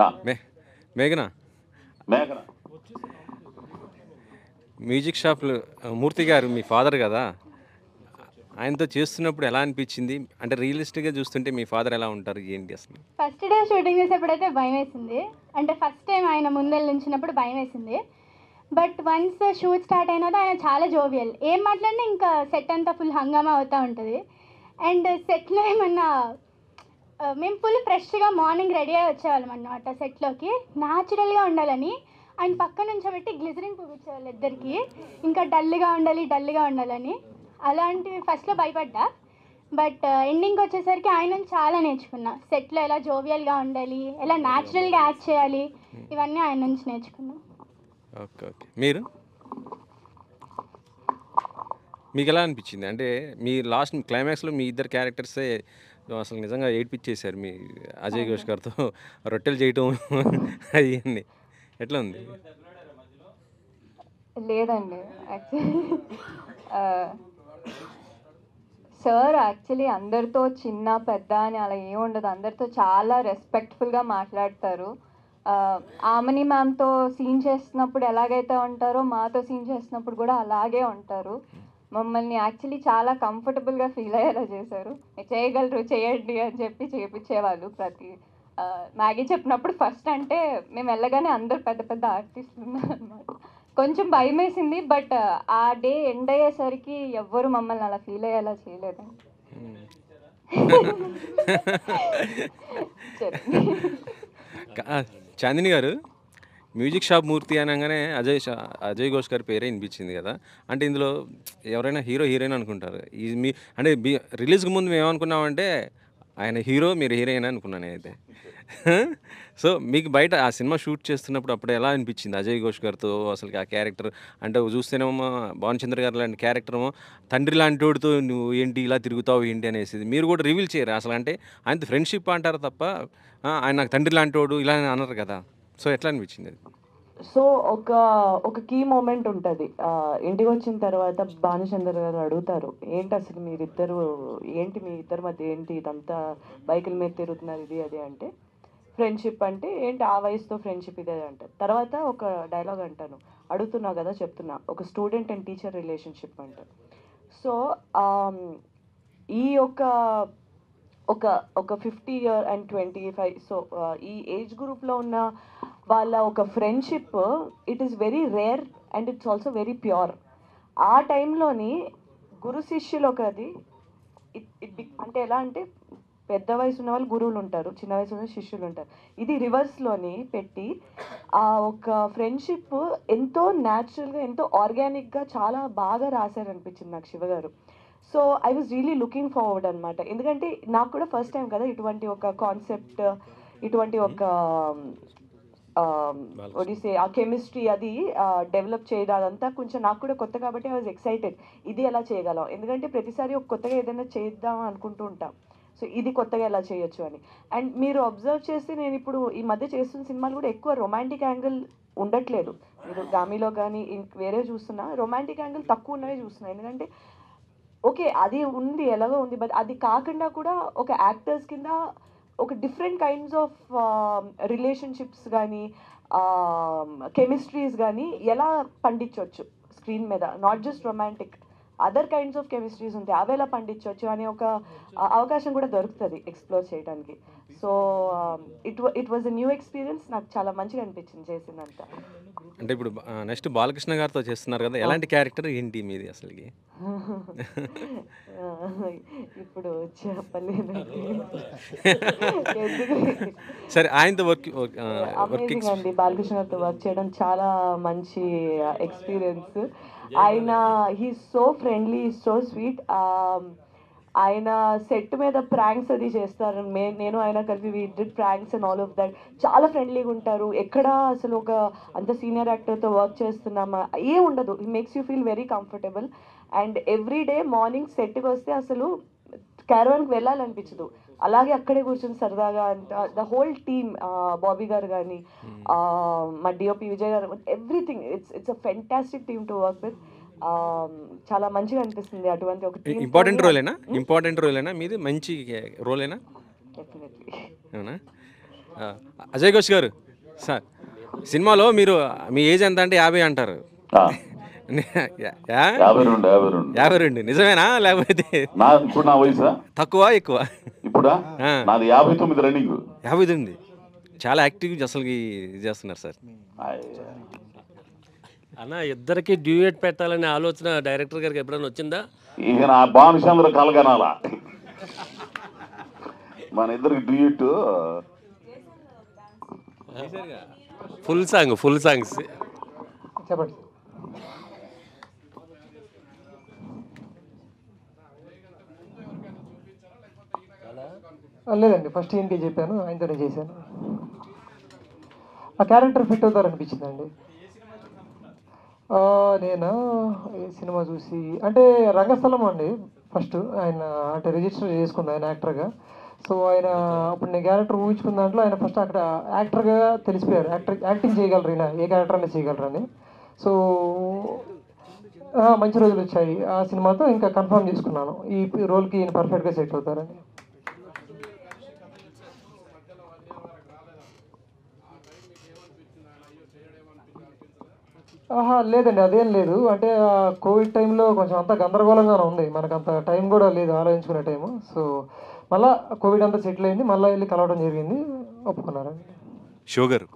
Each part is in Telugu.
ఆ, మే మేఘన మేఘన. మ్యూజిక్ షాప్లో మూర్తి గారు మీ ఫాదర్ కదా, ఆయనతో చేస్తున్నప్పుడు ఎలా అనిపించింది? అంటే రియలిస్టిక్గా చూస్తుంటే మీ ఫాదర్ ఎలా ఉంటారు ఏంటి అసలు? ఫస్ట్ డే షూటింగ్ చేసేప్పుడైతే భయం వేసింది. అంటే ఫస్ట్ టైం ఆయన ముందెళ్ళి నించున్నప్పుడు భయం వేసింది. బట్ వన్స్ షూట్ స్టార్ట్ అయినాక ఆయన చాలా జోవియల్. ఏం మాట్లాడినా ఇంకా సెట్ అంతా ఫుల్ హంగామా అవుతూ ఉంటుంది. అండ్ సెట్లో ఏమన్నా మేము ఫుల్ ఫ్రెష్గా మార్నింగ్ రెడీ అయ్యి వచ్చేవాళ్ళం అన్నమాట సెట్లోకి. న్యాచురల్గా ఉండాలని ఆయన పక్క నుంచోబెట్టి గ్లిజరింగ్ చూపించేవాళ్ళు ఇద్దరికి. ఇంకా డల్గా ఉండాలని. అలాంటివి ఫస్ట్లో భయపడ్డా. బట్ ఎండింగ్కి వచ్చేసరికి ఆయన నుంచి చాలా నేర్చుకున్నా. సెట్లో ఎలా జోవియల్గా ఉండాలి, ఎలా న్యాచురల్గా యాక్ట్ చేయాలి, ఇవన్నీ ఆయన నుంచి నేర్చుకున్నా. ఓకే ఓకే, మీరు మీకు ఎలా అనిపించింది? అంటే మీ లాస్ట్ క్లైమాక్స్లో మీ ఇద్దరు క్యారెక్టర్సే అసలు నిజంగా ఏడ్పించేశారు. మీ అజయ్ ఘోష్ గారితో రొట్టెలు చేయటం అయ్యింది, ఎట్లా ఉంది? లేదండి, యాక్చువల్లీ సార్ యాక్చువల్లీ అందరితో చిన్న పెద్ద అని అలా ఏమి ఉండదు, అందరితో చాలా రెస్పెక్ట్ఫుల్గా మాట్లాడతారు. ఆమని మ్యామ్తో సీన్ చేస్తున్నప్పుడు ఎలాగైతే ఉంటారో మాతో సీన్ చేస్తున్నప్పుడు కూడా అలాగే ఉంటారు. మమ్మల్ని యాక్చువల్లీ చాలా కంఫర్టబుల్గా ఫీల్ అయ్యేలా చేశారు. మీరు చేయగలరు, చేయండి అని చెప్పి చేయించేవాళ్ళు. మ్యాగీ చెప్పినప్పుడు ఫస్ట్ అంటే మేము వెళ్ళగానే అందరు పెద్ద పెద్ద ఆర్టిస్టులు ఉన్నారనమాట. కొంచెం భయం వేసింది, బట్ ఆ డే ఎండ్ అయ్యేసరికి ఎవ్వరు మమ్మల్ని అలా ఫీల్ అయ్యేలా చేయలేదండి. చాందిని గారు, మ్యూజిక్ షాప్ మూర్తి అనగానే అజయ్ ఘోష్ గారి పేరే వినిపించింది కదా. అంటే ఇందులో ఎవరైనా హీరోయిన్ అనుకుంటారు. ఈ మీ అంటే రిలీజ్కి ముందు మేము ఏమనుకున్నామంటే ఆయన హీరో, మీరు హీరోయిన్ అనుకున్నాను నేనైతే. సో మీకు బయట ఆ సినిమా షూట్ చేస్తున్నప్పుడు అప్పుడు ఎలా అనిపించింది అజయ్ ఘోష్ గారితో అసలు ఆ క్యారెక్టర్? అంటే చూస్తేనేమో భాను చంద్ర గారు లాంటి క్యారెక్టర్ ఏమో తండ్రి లాంటి వాడితో నువ్వు ఏంటి ఇలా తిరుగుతావు ఏంటి అనేసి మీరు కూడా రివీల్ చేయరు అసలు. అంటే ఆయనతో ఫ్రెండ్షిప్ అంటారు తప్ప ఆయన నాకు తండ్రి లాంటి వాడు ఇలా అన్నారు కదా. సో ఎట్లా అనిపించింది అది? సో ఒక ఒక కీ మూమెంట్ ఉంటుంది. ఇంటికి వచ్చిన తర్వాత భానుచందర్ గారు అడుగుతారు, ఏంటి అసలు మీరిద్దరు, ఏంటి మీ ఇద్దరి మధ్య ఏంటి ఇదంతా, బైకుల మీద తిరుగుతున్నారు ఇది అది అంటే, ఫ్రెండ్షిప్ అంటే ఏంటి ఆ వయసుతో ఫ్రెండ్షిప్ ఇదే అంటారు. తర్వాత ఒక డైలాగ్ అంటాను, అడుగుతున్నావు కదా చెప్తున్నా, ఒక స్టూడెంట్ అండ్ టీచర్ రిలేషన్షిప్ అంటారు. సో ఈ యొక్క ఒక ఒక 50 ఇయర్ అండ్ 25, సో ఈ ఏజ్ గ్రూప్లో ఉన్న వాళ్ళ ఒక friendship, it is very rare and it's also very pure. ఆ టైంలోని గురు శిష్యులు ఒకది అంటే ఎలా అంటే పెద్ద వయసు ఉన్న వాళ్ళు గురువులు ఉంటారు, చిన్న వయసు ఉన్న శిష్యులు ఉంటారు. ఇది రివర్స్లోని పెట్టి ఆ ఒక ఫ్రెండ్షిప్ ఎంతో న్యాచురల్గా, ఎంతో ఆర్గానిక్గా చాలా బాగా రాశారనిపించింది నాకు శివగారు. So I was really looking forward అనమాట. ఎందుకంటే నాకు కూడా ఫస్ట్ టైం కదా ఇటువంటి ఒక కాన్సెప్ట్, ఇటువంటి ఒక ఒడిసే ఆ కెమిస్ట్రీ అది డెవలప్ చేయడం అదంతా కొంచెం నాకు కూడా కొత్త కాబట్టి ఐ వాజ్ ఎక్సైటెడ్. ఇది ఎలా చేయగలం, ఎందుకంటే ప్రతిసారి ఒక కొత్తగా ఏదైనా చేద్దాం అనుకుంటూ ఉంటాం. సో ఇది కొత్తగా ఎలా చేయొచ్చు అని. అండ్ మీరు అబ్జర్వ్ చేస్తే నేను ఇప్పుడు ఈ మధ్య చేస్తున్న సినిమాలు కూడా ఎక్కువ రొమాంటిక్ యాంగిల్ ఉండట్లేదు. మీరు గామిలో కానీ వేరే చూస్తున్నా రొమాంటిక్ యాంగిల్ తక్కువ ఉన్నవే చూస్తున్నా. ఎందుకంటే ఓకే అది ఉంది ఎలాగో ఉంది, బట్ అది కాకుండా కూడా ఒక యాక్టర్స్ కింద ఒక డిఫరెంట్ కైండ్స్ ఆఫ్ రిలేషన్షిప్స్ కానీ కెమిస్ట్రీస్ కానీ ఎలా పండించవచ్చు స్క్రీన్ మీద, not just romantic, other kinds of chemistries ఉంటాయి, అవి ఎలా పండించవచ్చు అనే ఒక అవకాశం కూడా దొరుకుతుంది ఎక్స్ప్లోర్ చేయడానికి. So it was a new experience, నాకు చాలా మంచిగా అనిపించింది చేసిందంతా. అంటే ఇప్పుడు నెక్స్ట్ బాలకృష్ణ గారితో చేస్తున్నారు కదా, ఎలాంటి క్యారెక్టర్ ఏంటి మీది అసలుకి? ఇప్పుడు చెప్పలేదండి. సరే, ఆయనతో అమేజింగ్ అండి, బాలకృష్ణ గారితో వర్క్ చేయడం చాలా మంచి ఎక్స్పీరియన్స్. ఆయన he so friendly, so sweet. ఆయన సెట్ మీద ప్రాంక్స్ అది చేస్తారు, నేను ఆయన కలిపి we did pranks and all of that. చాలా ఫ్రెండ్లీగా ఉంటారు. ఎక్కడ అసలు ఒక అంత సీనియర్ యాక్టర్తో వర్క్ చేస్తున్నామా ఏ ఉండదు. He makes you feel very comfortable. And every day morning సెట్కి వస్తే అసలు క్యారవాన్కి వెళ్ళాలనిపించదు, అలాగే అక్కడే కూర్చొని సరదాగా ద హోల్ టీమ్, బాబీ గారు కానీ మా డిఓపి విజయ్ గారు, everything, it's a fantastic team to work with. చాలా మంచిగా అనిపిస్తుంది అటువంటి ఒక టీమ్. ఇంపార్టెంట్ రోలేనా మీది? మంచి రోలేనా? డెఫినెట్లీ. అవునా? ఆ, అజయ్ ఘోష్ గారు సార్ సినిమాలో మీరు మీ ఏజ్ ఎంత అంటే 50 అంటారు. ఆ, యా? 52 52 నిజమేనా లేకపోతే ఇప్పుడు నా వయసా తక్కువ ఎక్కువ? ఇప్పుడా ఆ. నాది 59 రన్నింగ్. 59 చాలా యాక్టివ్ అసలు ఇది చేస్తున్నారు సార్. అన్న ఇద్దరికి డ్యూయట్ పెట్టాలనే ఆలోచన డైరెక్టర్ గారికి ఎప్పుడైనా వచ్చిందా? ఇక నా భానుచంద్ర కలగనాలా మన ఇద్దరికి డ్యూట్. ఫుల్ సాంగ్స్ చెప్పండి. లేదండి, ఫస్ట్ ఈయనకే చెప్పాను, ఆయనతోనే చేశాను. ఆ క్యారెక్టర్ ఫిట్ అవుతారు అనిపించిందండి. నేను ఈ సినిమా చూసి అంటే రంగస్థలం అండి ఫస్ట్ ఆయన అంటే రిజిస్టర్ చేసుకుంది ఆయన యాక్టర్గా. సో ఆయన అప్పుడు నేను క్యారెక్టర్ ఊహించుకున్న దాంట్లో ఆయన ఫస్ట్ అక్కడ యాక్టర్గా తెలిసిపోయారు, యాక్టింగ్ చేయగలరు, ఈయన ఏ క్యారెక్టర్ అయినా చేయగలరని. సో మంచి రోజులు వచ్చాయి ఆ సినిమాతో, ఇంకా కన్ఫర్మ్ చేసుకున్నాను ఈ రోల్కి ఈయన పర్ఫెక్ట్గా సెట్ అవుతారని. లేదండి, అదేం లేదు. అంటే కోవిడ్ టైంలో కొంచెం అంతా గందరగోళంగానే ఉంది, మనకు అంత టైం కూడా లేదు ఆలోచించుకునే టైము. సో మళ్ళీ కోవిడ్ అంతా సెటిల్ అయింది, మళ్ళీ వెళ్ళి కలవడం జరిగింది, ఒప్పుకున్నారండి. షో గారు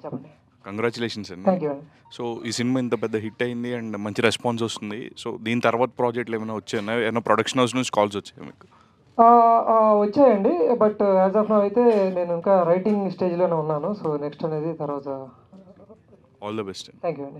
చెప్పండి. కంగ్రాచులేషన్స్ అండి. థ్యాంక్ యూ అండి. సో ఈ సినిమా ఇంత పెద్ద హిట్ అయింది అండ్ మంచి రెస్పాన్స్ వస్తుంది. సో దీని తర్వాత ప్రాజెక్టులు ఏమైనా వచ్చాయన్నా, ఏమైనా ప్రొడక్షన్ హౌస్ నుంచి కాల్స్ వచ్చాయి మీకు? వచ్చాయండి, బట్ యాజ్ ఆఫ్ నౌ అయితే నేను ఇంకా రైటింగ్ స్టేజ్లోనే ఉన్నాను. సో నెక్స్ట్ అనేది తర్వాత. All the best. Thank you అండి.